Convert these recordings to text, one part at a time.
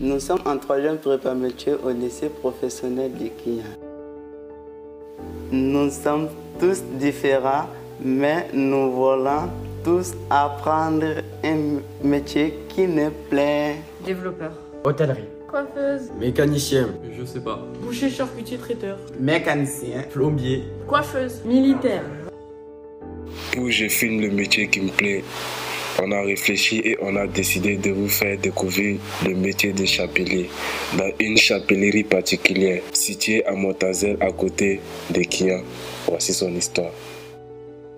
Nous sommes en troisième prépa métier au lycée professionnel de Kenya. Nous sommes tous différents, mais nous voulons tous apprendre un métier qui nous plaît. Développeur. Hôtellerie. Coiffeuse. Mécanicien. Je sais pas. Boucher, charcutier, traiteur. Mécanicien. Plombier. Coiffeuse. Militaire. Où je filme le métier qui me plaît. On a réfléchi et on a décidé de vous faire découvrir le métier de chapelier dans une chapellerie particulière située à Montazel à côté de Kenya. Voici son histoire.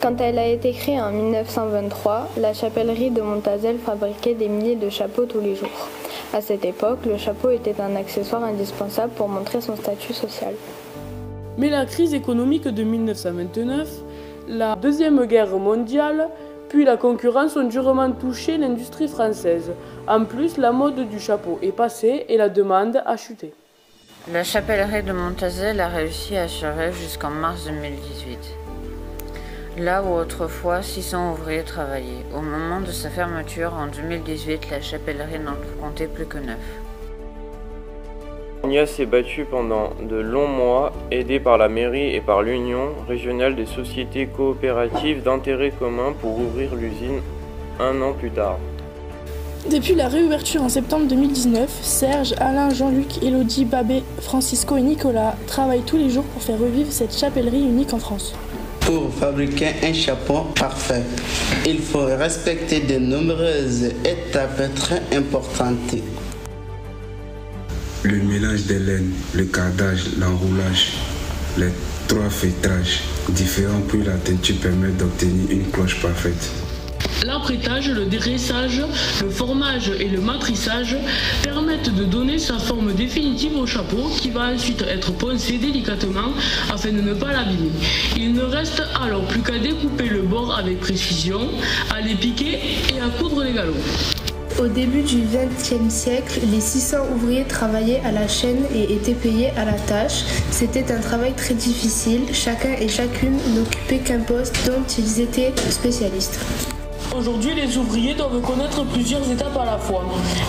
Quand elle a été créée en 1923, la chapellerie de Montazel fabriquait des milliers de chapeaux tous les jours. À cette époque, le chapeau était un accessoire indispensable pour montrer son statut social. Mais la crise économique de 1929, la Deuxième Guerre mondiale, puis la concurrence ont durement touché l'industrie française. En plus, la mode du chapeau est passée et la demande a chuté. La chapellerie de Montazel a réussi à survivre jusqu'en mars 2018. Là où autrefois 600 ouvriers travaillaient. Au moment de sa fermeture en 2018, la chapellerie n'en comptait plus que 9. Nia s'est battue pendant de longs mois, aidée par la mairie et par l'Union régionale des sociétés coopératives d'intérêt commun pour ouvrir l'usine un an plus tard. Depuis la réouverture en septembre 2019, Serge, Alain, Jean-Luc, Élodie, Babé, Francisco et Nicolas travaillent tous les jours pour faire revivre cette chapellerie unique en France. Pour fabriquer un chapeau parfait, il faut respecter de nombreuses étapes très importantes. Le mélange des laines, le cardage, l'enroulage, les 3 feuitrages différents puis la teinture permettent d'obtenir une cloche parfaite. L'apprêtage, le dressage, le formage et le matrissage permettent de donner sa forme définitive au chapeau qui va ensuite être poncé délicatement afin de ne pas l'abîmer. Il ne reste alors plus qu'à découper le bord avec précision, à les piquer et à coudre les galops. Au début du XXe siècle, les 600 ouvriers travaillaient à la chaîne et étaient payés à la tâche. C'était un travail très difficile, chacun et chacune n'occupaient qu'un poste dont ils étaient spécialistes. Aujourd'hui, les ouvriers doivent connaître plusieurs étapes à la fois.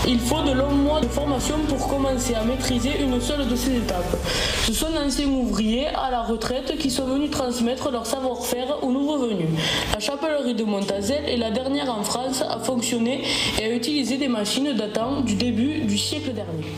Il faut de longs mois de formation pour commencer à maîtriser une seule de ces étapes. Ce sont d'anciens ouvriers à la retraite qui sont venus transmettre leur savoir-faire aux nouveaux venus. La chapellerie de Montazel est la dernière en France à fonctionner et à utiliser des machines datant du début du siècle dernier.